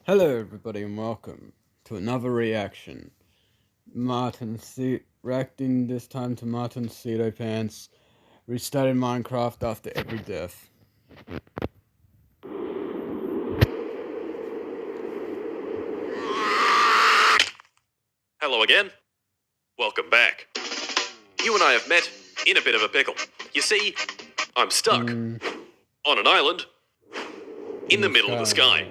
Hello everybody and welcome to another reaction. Reacting this time to martincitopants. Restarted Minecraft after every death. Hello again. Welcome back. You and I have met in a bit of a pickle. You see, I'm stuck on an island in the middle of the sky.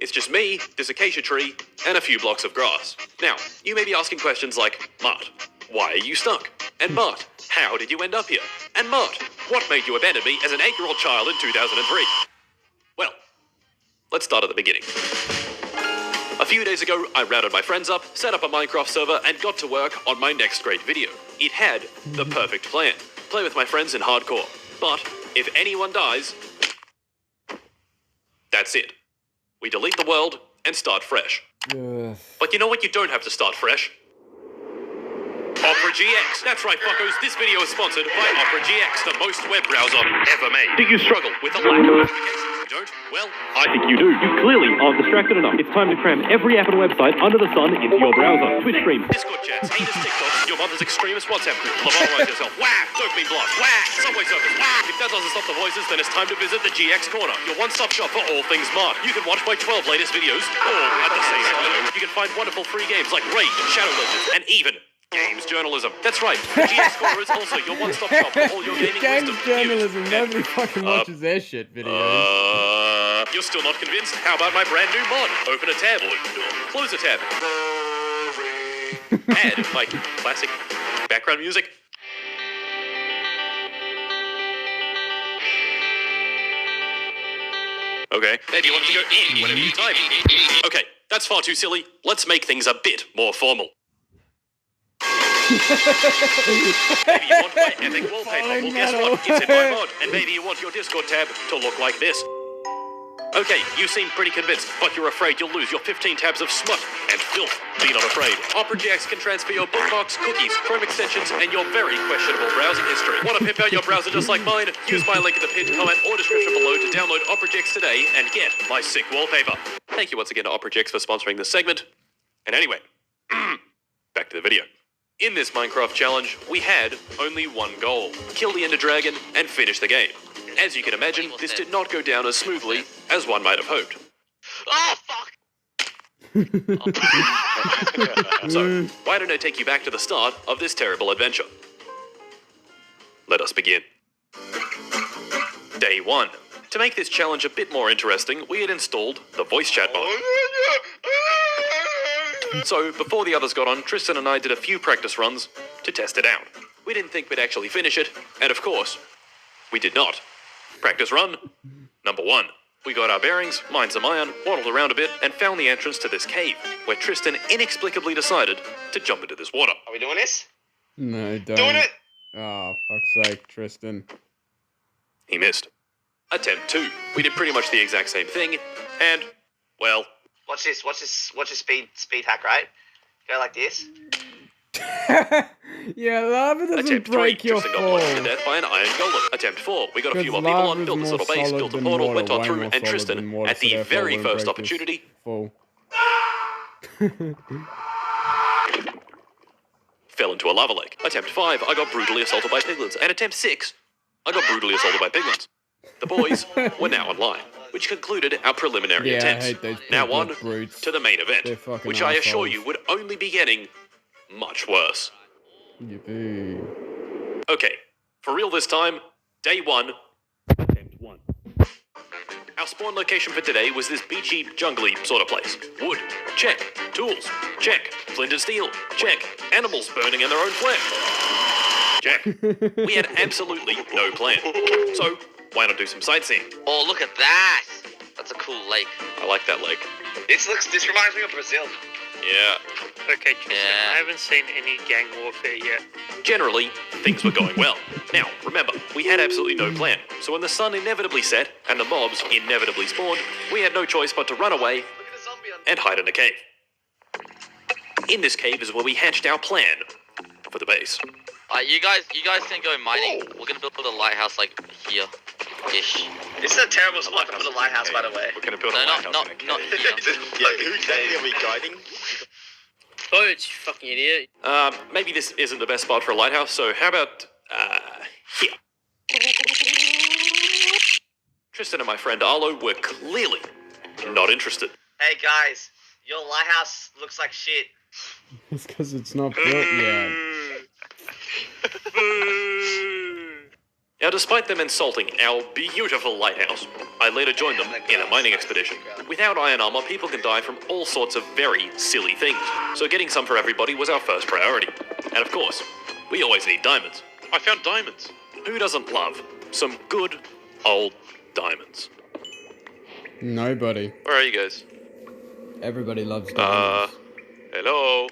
It's just me, this acacia tree, and a few blocks of grass. Now, you may be asking questions like, Mart, why are you stuck? And Mart, how did you end up here? And Mart, what made you abandon me as an 8-year-old child in 2003? Well, let's start at the beginning. A few days ago, I rounded my friends up, set up a Minecraft server, and got to work on my next great video. It had the perfect plan. Play with my friends in hardcore. But if anyone dies, that's it. We delete the world and start fresh. But you know what? You don't have to start fresh. Opera GX. That's right, fuckos. This video is sponsored by Opera GX, the most web browser ever made. Do you struggle with a lack of notifications? You don't? Well, I think you do. You clearly aren't distracted enough. It's time to cram every app and website under the sun into your browser. Twitch streams, Discord chats, haters TikToks, your mother's extremist WhatsApp group. Lobotomize yourself. Wah! Dopamine blast. Wah! Subway surfers. Wah! If that doesn't stop the voices, then it's time to visit the GX Corner, your one-stop shop for all things Mart. You can watch my 12 latest videos, all at the same time. You can find wonderful free games like Raid, Shadow Legends, and even games journalism. That's right. The GX Corner is also your one-stop shop for all your gaming Games wisdom. journalism. Nobody fucking watches their shit videos. You're still not convinced? How about my brand new mod? Open a tab. Close a tab. Add my classic background music. Okay. Maybe you want to go in whenever you type. Okay, that's far too silly. Let's make things a bit more formal. Maybe you want my epic wallpaper. Well, guess what? It's in my mod. And maybe you want your Discord tab to look like this. Okay, you seem pretty convinced, but you're afraid you'll lose your 15 tabs of smut and filth. Be not afraid. Opera GX can transfer your bookmarks, cookies, Chrome extensions, and your very questionable browsing history. Want to pimp out your browser just like mine? Use my link in the pinned comment or description below to download Opera GX today and get my sick wallpaper. Thank you once again to Opera GX for sponsoring this segment. And anyway, back to the video. In this Minecraft challenge, we had only one goal: kill the Ender Dragon and finish the game. As you can imagine, this did not go down as smoothly as one might have hoped. Oh, fuck! So, why don't I take you back to the start of this terrible adventure? Let us begin. Day 1. To make this challenge a bit more interesting, we had installed the voice chat mod. So, before the others got on, Tristan and I did a few practice runs to test it out. We didn't think we'd actually finish it, and of course, we did not. Practice run number 1. We got our bearings, mined some iron, waddled around a bit, and found the entrance to this cave, where Tristan inexplicably decided to jump into this water. Are we doing this? No, don't. Doing it? Oh, fuck's sake, Tristan. He missed. Attempt 2. We did pretty much the exact same thing, and, well... Watch this speed hack, right? Go like this. Yeah, lava doesn't Attempt 3. break your Tristan got blown to fall. death by an iron golem. Attempt 4. We got a few more people on, built this little base, built a portal, went on through, and Tristan, at the very first opportunity, fell into a lava lake. Attempt 5. I got brutally assaulted by piglins. And attempt 6. I got brutally assaulted by piglins. The boys were now online, which concluded our preliminary attempts. I hate those Now on brutes. to the main event, which I assure you would only be getting much worse. Yippee. Okay, for real this time, day 1, attempt 1. Our spawn location for today was this beachy, jungly sort of place. Wood, check. Tools, check. Flint and steel, check. Animals burning in their own flame, check. We had absolutely no plan. So, why not do some sightseeing? Oh, look at that! That's a cool lake. I like that lake. This reminds me of Brazil. Yeah. Okay, Tristan, I haven't seen any gang warfare yet. Generally, things were going well. Now, remember, we had absolutely no plan. So when the sun inevitably set and the mobs inevitably spawned, we had no choice but to run away Look at the zombie on and hide in a cave. In this cave is where we hatched our plan for the base. You guys can go mining. We're gonna build a lighthouse like here-ish. This is a terrible spot to put a lighthouse, by the way. We're gonna build No, a lighthouse not in a cave. here. Who are we guiding? Boats, you fucking idiot. Maybe this isn't the best spot for a lighthouse, so how about, here? Tristan and my friend Arlo were clearly not interested. Hey guys, your lighthouse looks like shit. It's because it's not built yet. Now, despite them insulting our beautiful lighthouse, I later joined them in a mining expedition. Without iron armor, people can die from all sorts of very silly things, so getting some for everybody was our first priority. And of course, we always need diamonds. I found diamonds. Who doesn't love some good old diamonds? Nobody. Where are you guys? Everybody loves diamonds. Hello?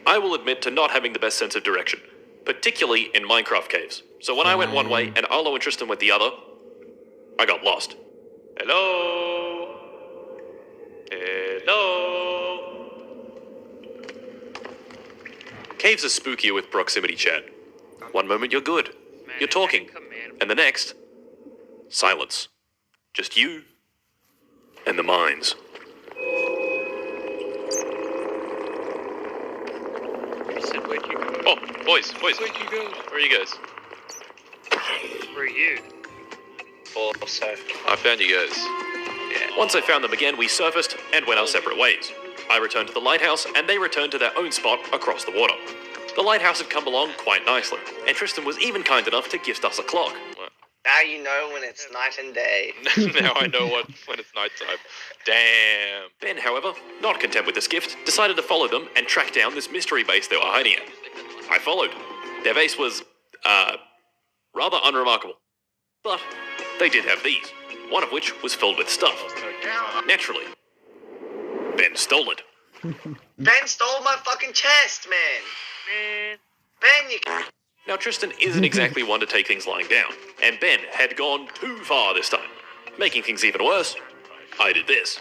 I will admit to not having the best sense of direction, particularly in Minecraft caves. So when I went one way and Arlo and Tristan went the other, I got lost. Hello? Hello? Caves are spookier with proximity chat. One moment you're good, you're talking, and the next, silence. Just you and the mines. He said, where'd you go? Oh, boys, Where'd you go? where are you guys? Where are you? Also, I found you guys. Yeah. Once I found them again, we surfaced and went our separate ways. I returned to the lighthouse, and they returned to their own spot across the water. The lighthouse had come along quite nicely, and Tristan was even kind enough to gift us a clock. now you know when it's night and day. Now I know when it's nighttime. Damn. Ben, however, not content with this gift, decided to follow them and track down this mystery base they were hiding at. I followed. Their base was, rather unremarkable. But they did have these, one of which was filled with stuff. Naturally, Ben stole it. Ben stole my fucking chest, man. Ben, you... Now, Tristan isn't exactly one to take things lying down, and Ben had gone too far this time. Making things even worse, I did this.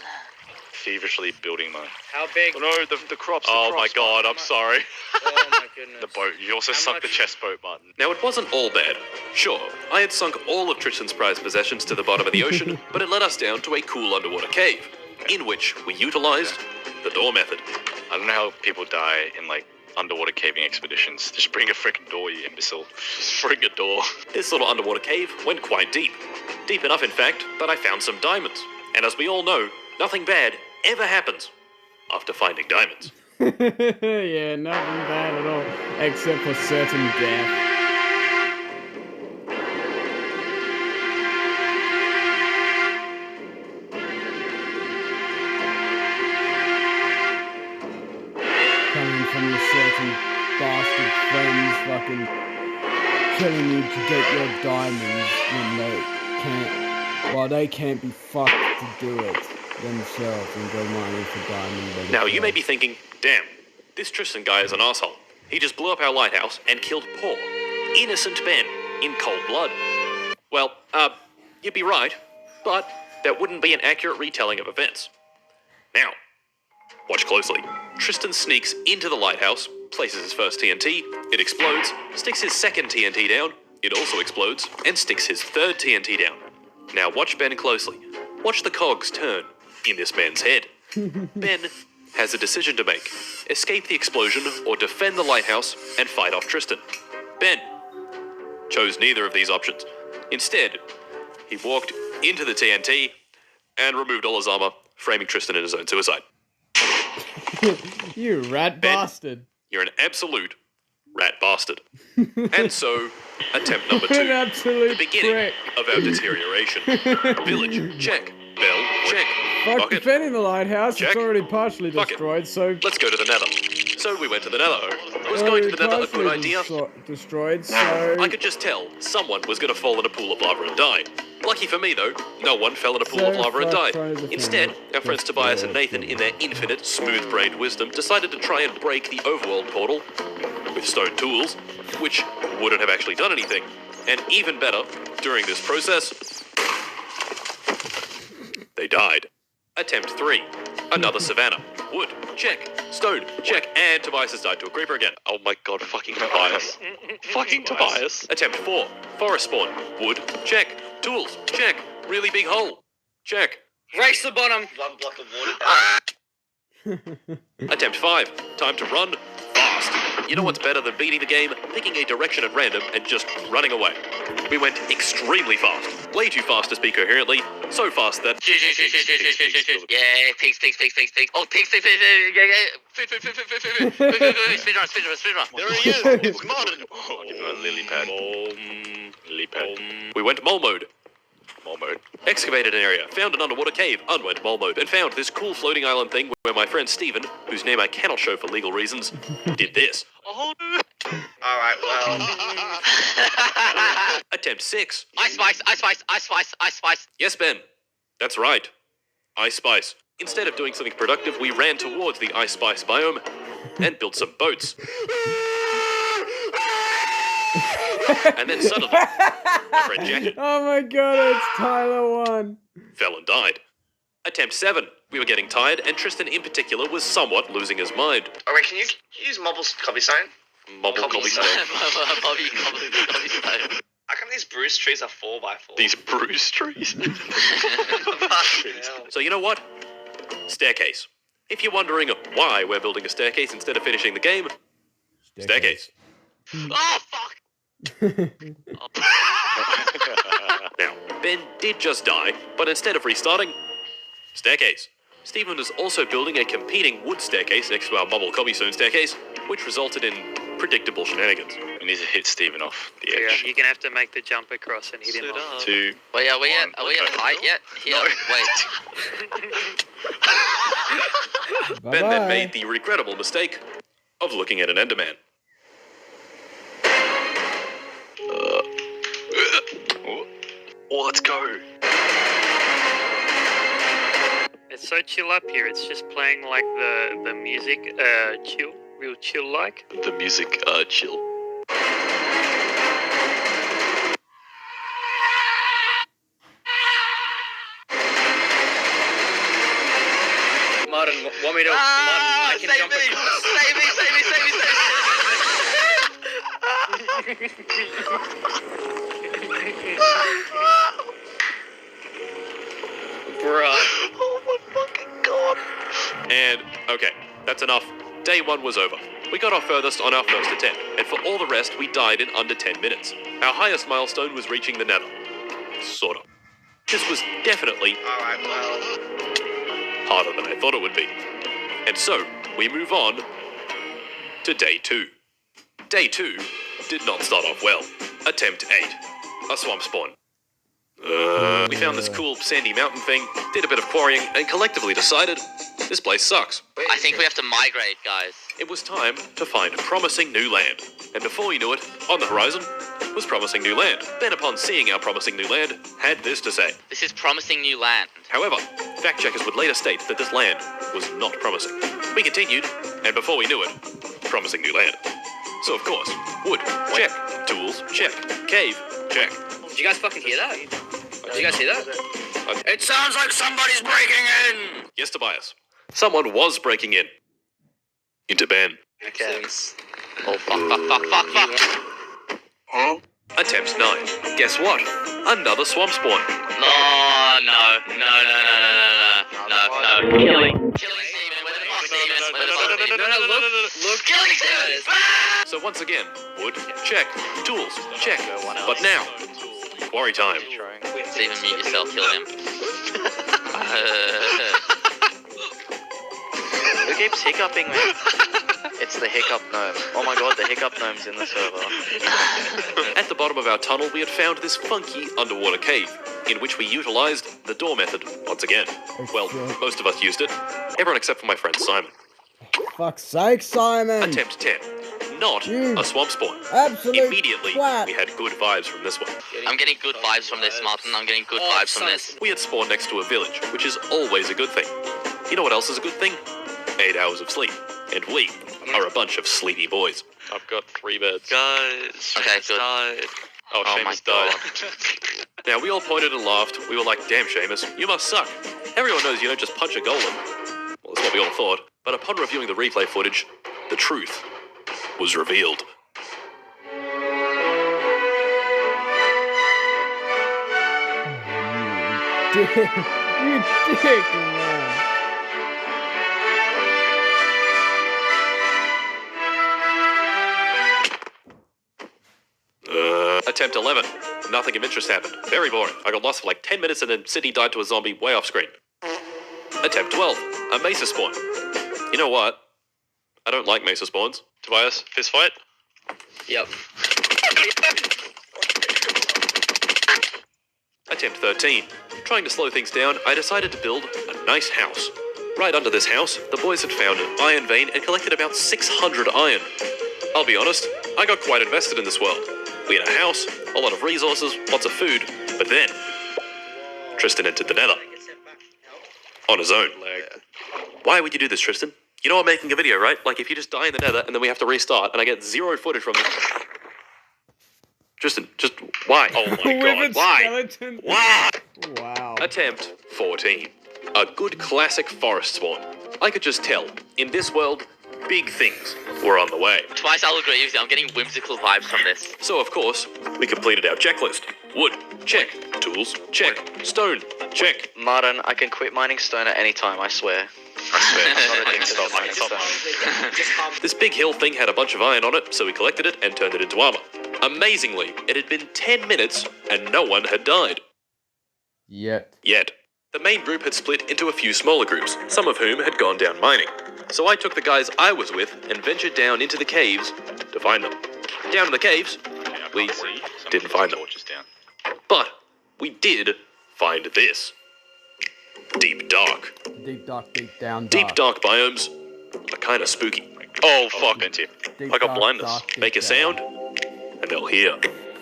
Feverishly building the... How big? Oh no, the crops. Oh my god, I'm sorry. Oh my goodness. The boat. You also How sunk the much? chest boat button. Now, it wasn't all bad. Sure, I had sunk all of Tristan's prized possessions to the bottom of the ocean, but it led us down to a cool underwater cave, in which we utilized the door method. I don't know how people die in like underwater caving expeditions. Just bring a freaking door, you imbecile. Just bring a door. This little underwater cave went quite deep. Deep enough, in fact, that I found some diamonds. And as we all know, nothing bad ever happens after finding diamonds. Yeah, nothing bad at all, except for certain death. Coming from your certain bastard friends fucking killing you to get your diamonds when they can't be fucked to do it themselves and go mining for diamonds. Now, you may be thinking, damn, this Tristan guy is an asshole. He just blew up our lighthouse and killed poor, innocent Ben in cold blood. Well, you'd be right, but that wouldn't be an accurate retelling of events. Now, watch closely. Tristan sneaks into the lighthouse, places his first TNT, it explodes, sticks his second TNT down, it also explodes, and sticks his third TNT down. Now watch Ben closely. Watch the cogs turn in this man's head. Ben has a decision to make. Escape the explosion or defend the lighthouse and fight off Tristan. Ben chose neither of these options. Instead, he walked into the TNT and removed all his armor, framing Tristan in his own suicide. You rat Ben, bastard. You're an absolute rat bastard. And so, attempt number 2. An absolute the beginning prick. of our deterioration. Village, check. Bell, check. Fuck Bucket. defending the lighthouse, Check. it's already partially Bucket. destroyed, so... Let's go to the nether. So we went to the nether. Was going to the nether a good idea? Destroyed, so... I could just tell someone was going to fall in a pool of lava and die. Lucky for me, though, no one fell in a pool of lava and died. Instead, our friends Tobias and Nathan, in their infinite, smooth-brained wisdom, decided to try and break the overworld portal with stone tools, which wouldn't have actually done anything. And even better, during this process, they died. Attempt 3. Another savannah. Wood. Check. Stone, check, and Tobias has died to a creeper again. Oh my god, fucking Tobias. Fucking Tobias. Attempt 4, forest spawn. Wood, check. Tools, check. Really big hole, check. Race the bottom. One block of water. Attempt 5, time to run fast. You know what's better than beating the game? Picking a direction at random and just running away. We went extremely fast. Way too fast to speak coherently. So fast that... Yeah, pigs. Oh, pigs. Yeah. Food. Speedrun. There he is. It's Martin. Oh, give him a lily pad. Lily pad. We went mole mode. Mole mode. Excavated an area, found an underwater cave, unwent mole mode, and found this cool floating island thing where my friend Steven, whose name I cannot show for legal reasons, did this. Oh no. Alright, well. Attempt 6. Ice spice. Yes, Ben. That's right. Ice Spice. Instead of doing something productive, we ran towards the Ice Spice biome and built some boats. And then suddenly, my friend Jackie Oh my god, it's Tyler 1. fell and died. Attempt 7. We were getting tired, and Tristan in particular was somewhat losing his mind. Oh wait, can you use Mobble's cobblestone? Mobble Cobblestone. Bobby. How come these bruised trees are 4x4? These bruised trees. So you know what? Staircase. If you're wondering why we're building a staircase instead of finishing the game, staircase. Oh, fuck. Now, Ben did just die, but instead of restarting, staircase. Stephen was also building a competing wood staircase next to our Mobble cobblestone staircase, which resulted in predictable shenanigans. We need to hit Steven off the Yeah, edge. you're gonna have to make the jump across and hit him off. 2. Wait, are we at height yet? Here. Wait. Ben then made the regrettable mistake of looking at an Enderman. Oh, let's go. It's so chill up here. It's just playing like the music, chill, real chill like. The music, chill. Martin, want me to... Martin, I can jump across. Bruh. Oh my fucking god. And, okay, that's enough. Day 1 was over. We got our furthest on our first attempt, and for all the rest, we died in under 10 minutes. Our highest milestone was reaching the nether. Sort of. This was definitely Alright, well... harder than I thought it would be. And so, we move on to day 2. Day 2 did not start off well. Attempt 8. A swamp spawn. We found this cool sandy mountain thing, did a bit of quarrying, and collectively decided this place sucks. I think we have to migrate, guys. It was time to find promising new land. And before we knew it, on the horizon was promising new land. Ben, upon seeing our promising new land, had this to say. This is promising new land. However, fact checkers would later state that this land was not promising. We continued, and before we knew it, promising new land. So of course, wood, check. Tools, check. Cave, check. Did you guys fucking hear that? Did you guys hear that? It sounds like somebody's breaking in! Yes, Tobias. Someone was breaking in. Into Ben. Okay. Oh, fuck. Attempt 9. Guess what? Another swamp spawn. No. Killing Steven. Where the fuck Steven? Look. Killing Steven. So once again, wood, check. Tools, check. But now, quarry time. Steven, mute yourself. Kill him. Who keeps hiccuping me? It's the hiccup gnome. Oh my god, the hiccup gnome's in the server. At the bottom of our tunnel, we had found this funky underwater cave, in which we utilized the door method once again. Well, most of us used it. Everyone except for my friend Simon. Fuck's sake, Simon! Attempt 10. Not a swamp spawn. Absolute Immediately, twat. we had good vibes from this one. I'm getting good vibes from this, Martin. I'm getting good vibes from this. We had spawned next to a village, which is always a good thing. You know what else is a good thing? 8 hours of sleep. And we are a bunch of sleepy boys. I've got 3 beds. Guys, Okay, good. died. Oh, Oh my Seamus died. Now, we all pointed and laughed. We were like, damn, Seamus, you must suck. Everyone knows you don't just punch a golem. Well, That's what we all thought. But upon reviewing the replay footage, the truth was revealed. You dick, man. Attempt 11. Nothing of interest happened. Very boring. I got lost for like 10 minutes and then Sydney died to a zombie way off screen. Attempt 12. A mesa spawn. You know what? I don't like mesa spawns. Tobias, fist fight? Yep. Attempt 13. Trying to slow things down, I decided to build a nice house. Right under this house, the boys had found an iron vein and collected about 600 iron. I'll be honest, I got quite invested in this world. We had a house, a lot of resources, lots of food, but then Tristan entered the nether. On his own. Why would you do this, Tristan? You know I'm making a video, right? Like if you just die in the nether and then we have to restart and I get 0 footage from this. Tristan, just why? Oh my god, Withered why? skeleton. Why? Wow. Attempt 14. A good classic forest spawn. I could just tell, in this world, big things were on the way. Twice I'll agree with you. I'm getting whimsical vibes from this. So of course, we completed our checklist. Wood, check. Tools, check. Stone, check. Martin, I can quit mining stone at any time, I swear. I'm not addicted to mining stone. This big hill thing had a bunch of iron on it, so we collected it and turned it into armor. Amazingly, it had been 10 minutes and no one had died. Yet. The main group had split into a few smaller groups, some of whom had gone down mining. So I took the guys I was with and ventured down into the caves to find them. Down in the caves, we didn't find them. But we did find this. Deep dark. Deep dark, deep down dark. Deep dark biomes are kind of spooky. Oh, fuck. Deep I got dark, blindness. dark, deep Make a down. sound, and they'll hear.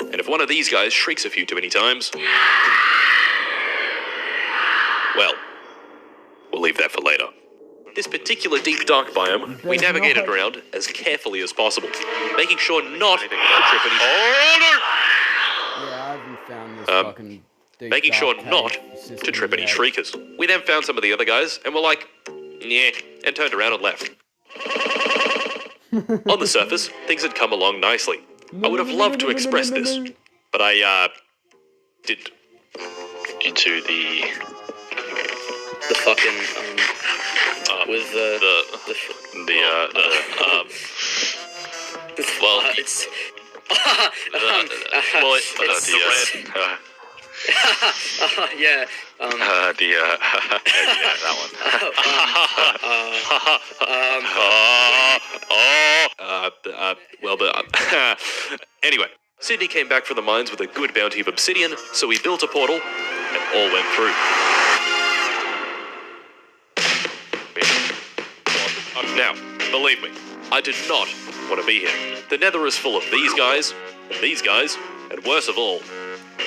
And if one of these guys shrieks a few too many times, well, we'll leave that for later. This particular deep dark biome, we navigated around as carefully as possible, making sure not to trip any. Yeah, I haven't found this fucking deep Making dark sure cave not system to trip any yet. shriekers. We then found some of the other guys and were like, yeah, and turned around and left. On the surface, things had come along nicely. I would have loved to express this, but I didn't. Due to the fucking with Well, it's yeah. that one. Anyway, Sydney came back from the mines with a good bounty of obsidian, so we built a portal and all went through. Now, believe me, I did not want to be here. The nether is full of these guys, and worse of all,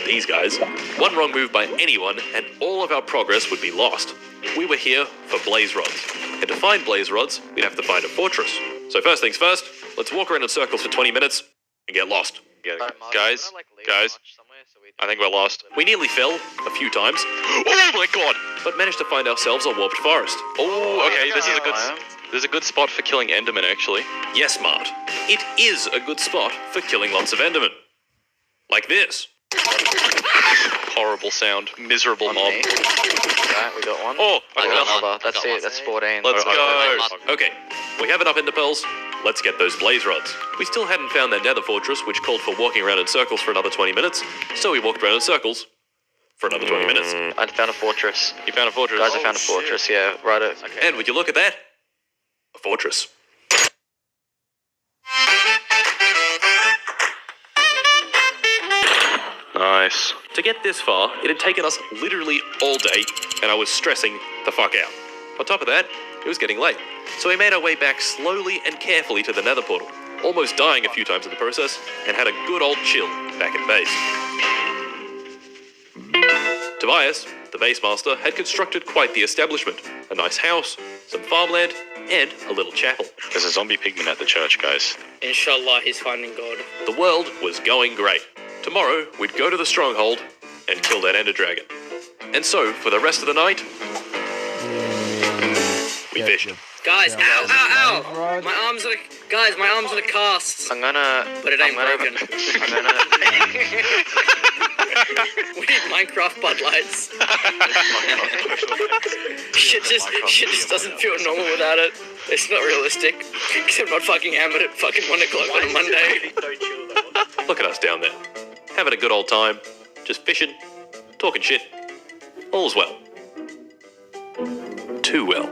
these guys. One wrong move by anyone, and all of our progress would be lost. We were here for blaze rods, and to find blaze rods, we'd have to find a fortress. So first things first, let's walk around in circles for 20 minutes and get lost. Guys, I think we're lost. We nearly fell a few times. Oh my god! But managed to find ourselves a warped forest. Oh, okay, this is a good spot for killing Enderman, actually. Yes, Mart. It is a good spot for killing lots of Endermen. Like this. Horrible sound. Miserable On mob. me. Right, we got one. Oh, I got got another. one. That's I got it. one. That's 14. Let's go. Okay, we have enough ender pearls. Let's get those blaze rods. We still hadn't found that nether fortress, which called for walking around in circles for another 20 minutes, so we walked around in circles for another 20 minutes. I found a fortress. You found a fortress. Guys, I found a fortress. Yeah, right. Okay. And would you look at that? A fortress. Nice. To get this far, it had taken us literally all day, and I was stressing the fuck out. On top of that, it was getting late, so we made our way back slowly and carefully to the nether portal, almost dying a few times in the process, and had a good old chill back at base. Tobias, the base master, had constructed quite the establishment. A nice house, some farmland, and a little chapel. There's a zombie pigman at the church, guys. Inshallah, he's finding God. The world was going great. Tomorrow, we'd go to the stronghold and kill that ender dragon. And so, for the rest of the night, we we fished. Guys, Yeah, ow, ow, ow! right. My arms are, guys, my arms are the casts. I'm gonna. But it ain't broken. I'm gonna. We need Minecraft Bud Lights. shit just doesn't feel normal without it. It's not realistic. Because I'm not fucking hammered at fucking 1 o'clock on a Monday. Look at us down there, having a good old time, just fishing, talking shit. All's well. Too well.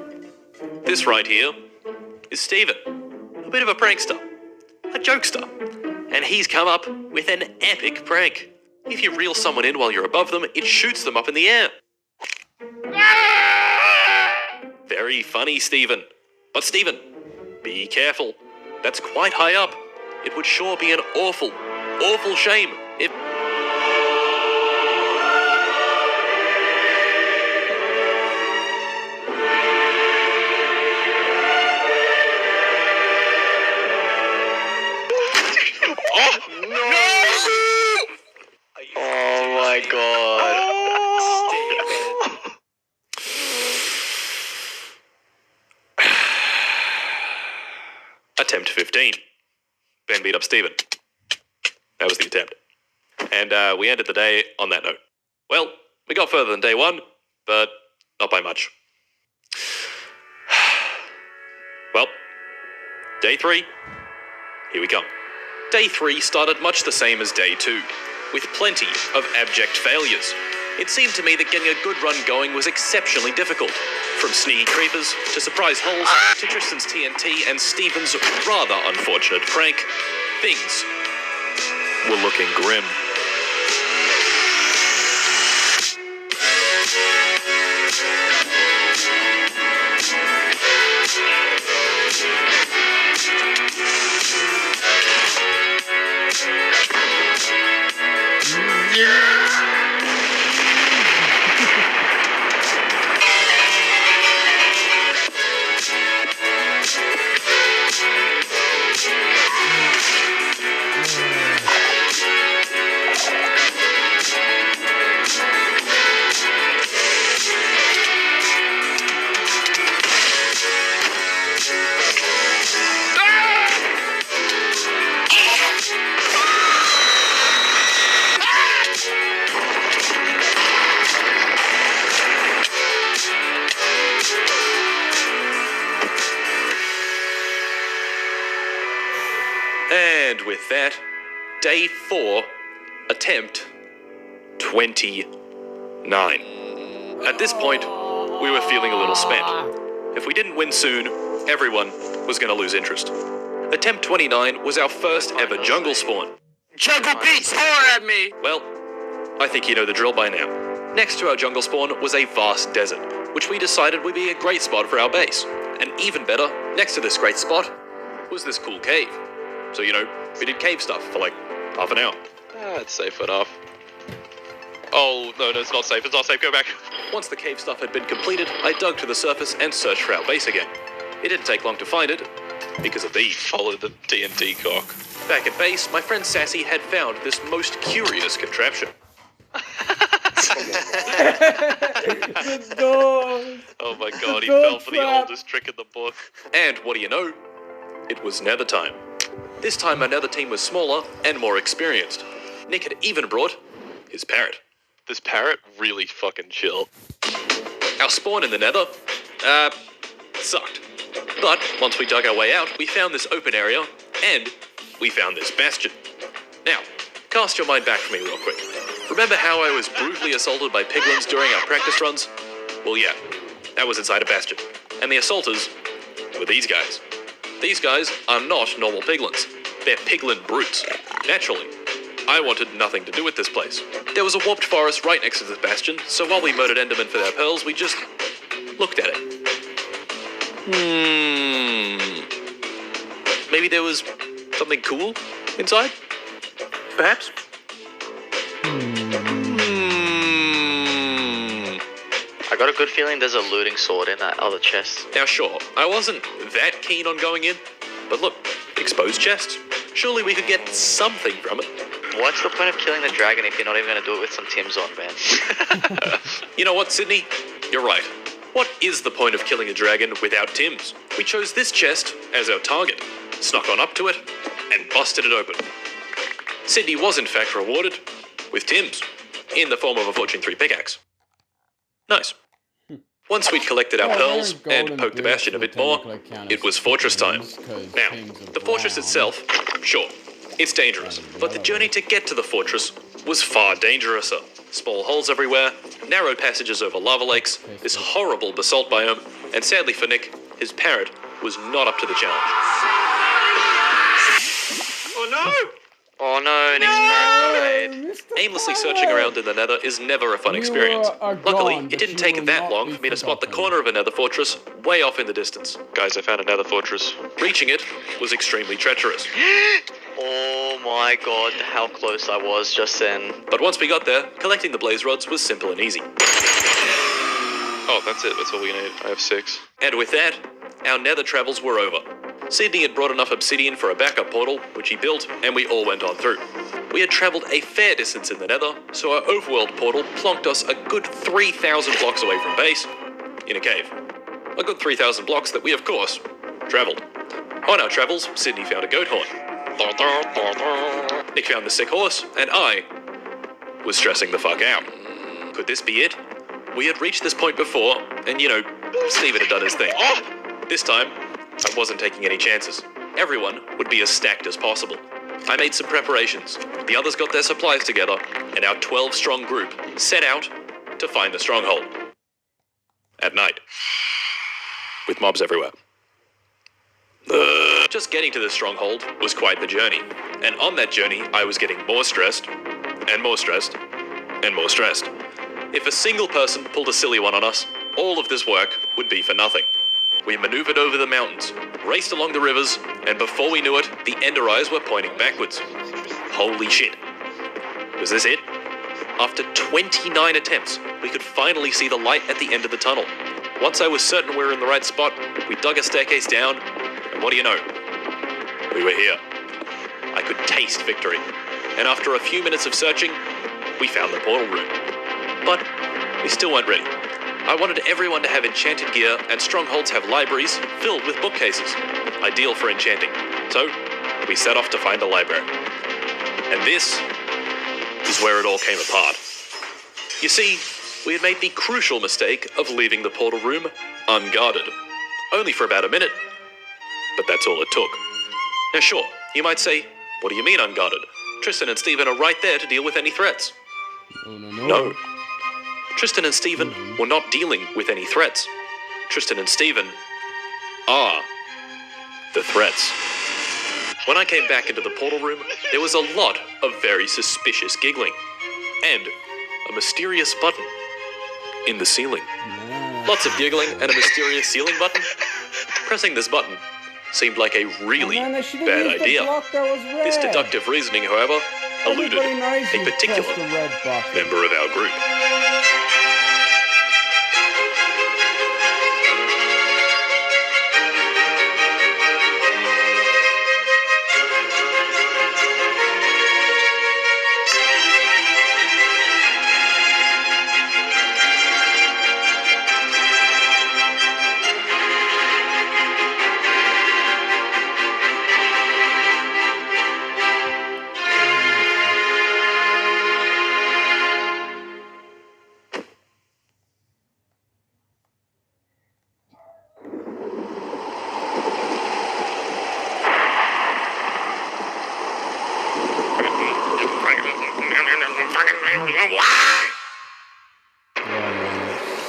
This right here is Steven, a bit of a prankster, a jokester, and he's come up with an epic prank. If you reel someone in while you're above them, it shoots them up in the air. Very funny, Steven. But Steven, be careful. That's quite high up. It would sure be an awful, awful shame if... Oh my god. Attempt 15. Ben beat up Steven. That was the attempt. And we ended the day on that note. Well, we got further than day one, but not by much. Well, day 3. Here we come. Day 3 started much the same as day 2, with plenty of abject failures. It seemed to me that getting a good run going was exceptionally difficult. From sneaky creepers, to surprise holes, to Tristan's TNT and Steven's rather unfortunate prank, things were looking grim. And with that, day 4, attempt 29. At this point, we were feeling a little spent. If we didn't win soon, everyone was going to lose interest. Attempt 29 was our first ever jungle spawn. Jungle Beats, holler at me! Well, I think you know the drill by now. Next to our jungle spawn was a vast desert, which we decided would be a great spot for our base. And even better, next to this great spot was this cool cave. So, you know, we did cave stuff for like half an hour. It's safe enough. Oh, no, it's not safe. It's not safe. Go back. Once the cave stuff had been completed, I dug to the surface and searched for our base again. It didn't take long to find it, because of these. Follow the TNT cock. Back at base, my friend Sassy had found this most curious contraption. The door. Oh my god, he The fell for the trap. oldest trick in the book. And what do you know? It was nether time. This time our nether team was smaller and more experienced. Nick had even brought his parrot. This parrot really fucking chill. Our spawn in the nether, sucked. But once we dug our way out, we found this open area, and we found this bastion. Now, cast your mind back for me real quick. Remember how I was brutally assaulted by piglins during our practice runs? Well, yeah, that was inside a bastion. And the assaulters were these guys. These guys are not normal piglins. They're piglin brutes. Naturally, I wanted nothing to do with this place. There was a warped forest right next to this bastion, so while we murdered Endermen for their pearls, we just looked at it. Maybe there was something cool inside? Perhaps? I got a good feeling there's a looting sword in that other chest. Now sure, I wasn't that keen on going in, but look, exposed chest. Surely we could get something from it. What's the point of killing the dragon if you're not even going to do it with some Tim's on, man? You know what, Sydney? You're right. What is the point of killing a dragon without Tims? We chose this chest as our target, snuck on up to it, and busted it open. Sydney was in fact rewarded with Tims, in the form of a Fortune 3 pickaxe. Nice. Once we'd collected our pearls and poked the bastion a bit more, it was fortress time. Now, the fortress itself, sure, it's dangerous, but the journey to get to the fortress was far dangerouser. Small holes everywhere, narrow passages over lava lakes, this horrible basalt biome, and sadly for Nick, his parrot was not up to the challenge. Oh no! Oh no, Nick's parrot died. Aimlessly searching around in the nether is never a fun experience. Luckily, it didn't take that long for me to spot the corner of a nether fortress way off in the distance. Guys, I found a nether fortress. Reaching it was extremely treacherous. Oh my god, how close I was just then. But once we got there, collecting the blaze rods was simple and easy. Oh, that's it. That's all we need. I have 6. And with that, our nether travels were over. Sydney had brought enough obsidian for a backup portal, which he built, and we all went on through. We had travelled a fair distance in the nether, so our overworld portal plonked us a good 3,000 blocks away from base, in a cave. A good 3,000 blocks that we, of course, travelled. On our travels, Sydney found a goat horn. Nick found the sick horse, and I was stressing the fuck out. Could this be it? We had reached this point before, and Steven had done his thing. This time, I wasn't taking any chances. Everyone would be as stacked as possible. I made some preparations. The others got their supplies together, and our 12-strong group set out to find the stronghold. At night. With mobs everywhere. Just getting to the stronghold was quite the journey. And on that journey, I was getting more stressed, and more stressed, and more stressed. If a single person pulled a silly one on us, all of this work would be for nothing. We maneuvered over the mountains, raced along the rivers, and before we knew it, the ender eyes were pointing backwards. Holy shit. Was this it? After 29 attempts, we could finally see the light at the end of the tunnel. Once I was certain we were in the right spot, we dug a staircase down, and what do you know? We were here. I could taste victory. And after a few minutes of searching, we found the portal room. But we still weren't ready. I wanted everyone to have enchanted gear, and strongholds have libraries filled with bookcases, ideal for enchanting. So, we set off to find the library. And this is where it all came apart. You see, we had made the crucial mistake of leaving the portal room unguarded. Only for about a minute, but that's all it took. Now sure, you might say, what do you mean unguarded? Tristan and Steven are right there to deal with any threats. No. Tristan and Steven were not dealing with any threats. Tristan and Steven are the threats. When I came back into the portal room, there was a lot of very suspicious giggling. And a mysterious button in the ceiling. Lots of giggling and a mysterious ceiling button. Pressing this button seemed like a really bad idea. This deductive reasoning, however, eluded a particular member of our group.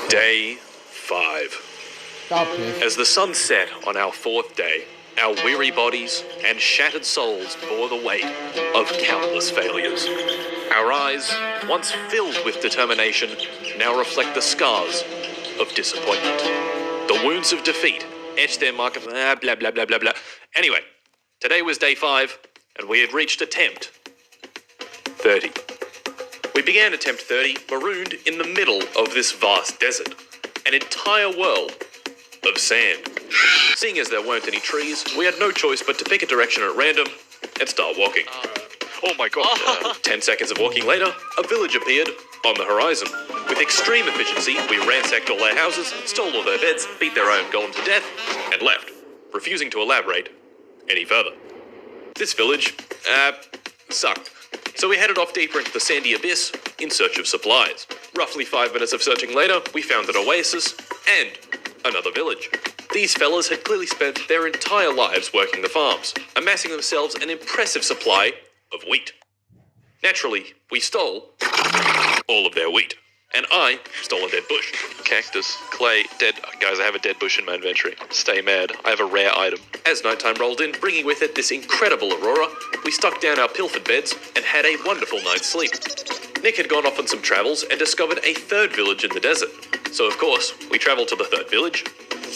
Day 5. As the sun set on our 4th day, our weary bodies and shattered souls bore the weight of countless failures. Our eyes, once filled with determination, now reflect the scars of disappointment. The wounds of defeat etched their mark of blah, blah, blah, blah, blah. Anyway, today was day 5, and we had reached attempt 30. We began attempt 30 marooned in the middle of this vast desert, an entire world of sand. Seeing as there weren't any trees, we had no choice but to pick a direction at random and start walking. Oh my god. 10 seconds of walking later, a village appeared on the horizon. With extreme efficiency, we ransacked all their houses, stole all their beds, beat their own golem to death, and left, refusing to elaborate any further. This village, sucked. So we headed off deeper into the sandy abyss in search of supplies. Roughly 5 minutes of searching later, we found an oasis and another village. These fellas had clearly spent their entire lives working the farms, amassing themselves an impressive supply of wheat. Naturally, we stole all of their wheat, and I stole a dead bush. Cactus, clay, dead. Guys, I have a dead bush in my inventory. Stay mad. I have a rare item. As nighttime rolled in, bringing with it this incredible aurora, we stuck down our pilfered beds and had a wonderful night's sleep. Nick had gone off on some travels and discovered a third village in the desert. So, of course, we travelled to the third village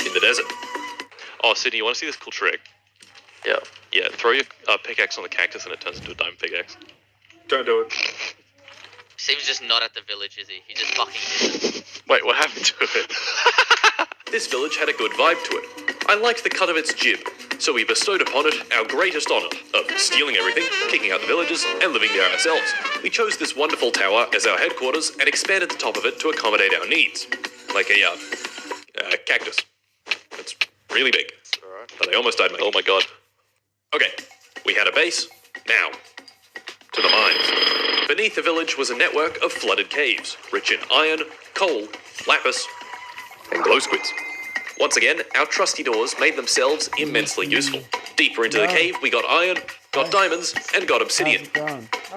in the desert. Oh, Sydney, you want to see this cool trick? Yeah. Yeah, throw your pickaxe on the cactus and it turns into a diamond pickaxe. Don't do it. Steve's just not at the village, is he? He just fucking isn't. Wait, what happened to it? This village had a good vibe to it. I liked the cut of its jib, so we bestowed upon it our greatest honour of stealing everything, kicking out the villagers, and living there ourselves. We chose this wonderful tower as our headquarters and expanded the top of it to accommodate our needs. Like a cactus. It's really big. But I almost died Oh my god. Okay, we had a base. Now, to the mines. Beneath the village was a network of flooded caves, rich in iron, coal, lapis, and glow squids. Once again, our trusty doors made themselves immensely useful. Deeper into the cave, we got iron, got diamonds, and got obsidian.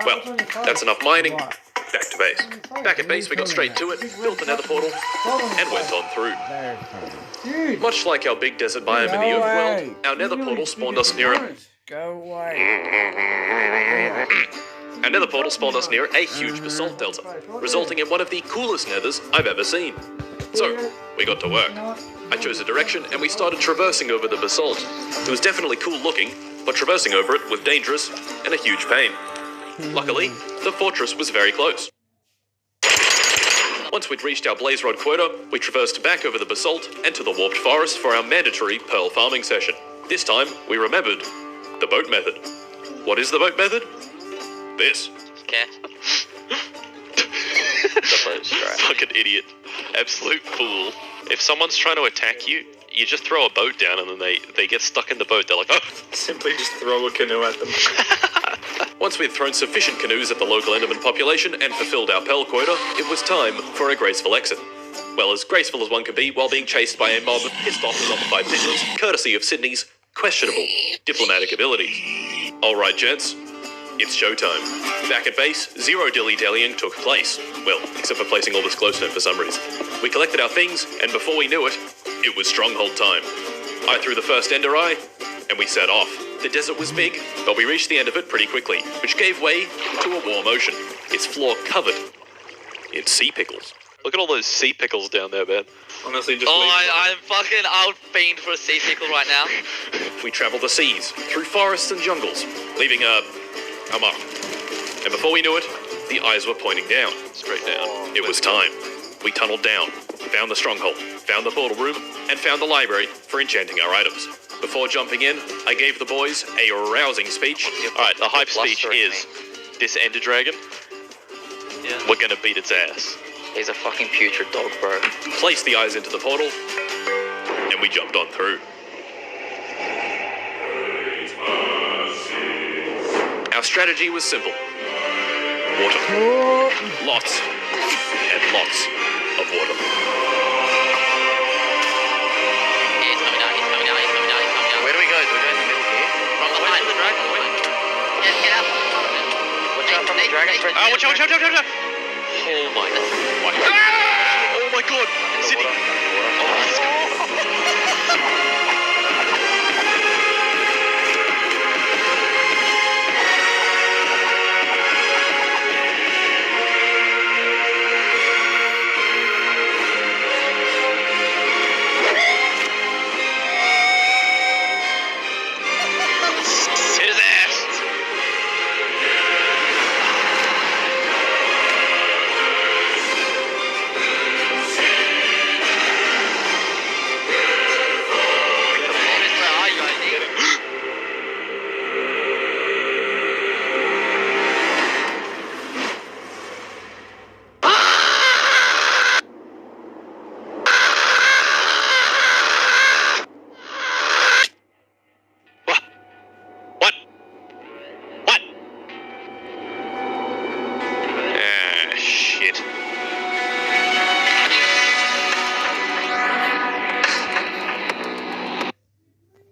Well, that's enough mining. Back to base. Back at base, we got straight to it, built the nether portal, and went on through. Much like our big desert biome in the Earth world, our nether portal spawned us near a... Go away. Our nether portal spawned us near a huge basalt delta, resulting in one of the coolest nethers I've ever seen. So, we got to work. I chose a direction and we started traversing over the basalt. It was definitely cool looking, but traversing over it was dangerous and a huge pain. Luckily, the fortress was very close. Once we'd reached our blaze rod quota, we traversed back over the basalt and to the warped forest for our mandatory pearl farming session. This time, we remembered the boat method. What is the boat method? This. Okay. Fucking idiot. Absolute fool. If someone's trying to attack you, you just throw a boat down and then they get stuck in the boat. They're like, oh. Simply just throw a canoe at them. Once we'd thrown sufficient canoes at the local Enderman population and fulfilled our pearl quota, it was time for a graceful exit. Well, as graceful as one could be while being chased by a mob of pissed off zombified pigeons, courtesy of Sydney's questionable diplomatic abilities. Alright, gents. It's showtime. Back at base, zero dilly-dallying took place. Well, except for placing all this glowstone for some reason. We collected our things, and before we knew it, it was stronghold time. I threw the first ender eye, and we set off. The desert was big, but we reached the end of it pretty quickly, which gave way to a warm ocean, its floor covered in sea pickles. Look at all those sea pickles down there, man. Honestly, just I would fiend for a sea pickle right now. We traveled the seas, through forests and jungles, leaving a mark. And before we knew it, the eyes were pointing down. Straight down. It was time. We tunneled down, found the stronghold, found the portal room, and found the library for enchanting our items. Before jumping in, I gave the boys a rousing speech. Alright, the hype speech is, this Ender Dragon, we're gonna beat its ass. He's a fucking putrid dog, bro. Placed the eyes into the portal, and we jumped on through. Our strategy was simple. Water. Lots and lots of water. He's coming out, he's coming out, he's coming out, he's coming out. Where do we go? Do we go in the middle here? From behind the dragon. Get out. Watch out from the dragon. Watch out. Oh my god. Oh my god. Sydney. Oh, he's coming. Hit his ass.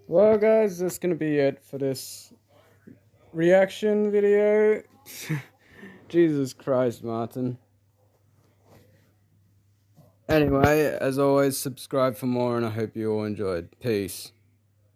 Well, guys, that's gonna be it for this reaction video. Jesus Christ, Martin. Anyway, as always, subscribe for more, and I hope you all enjoyed. Peace.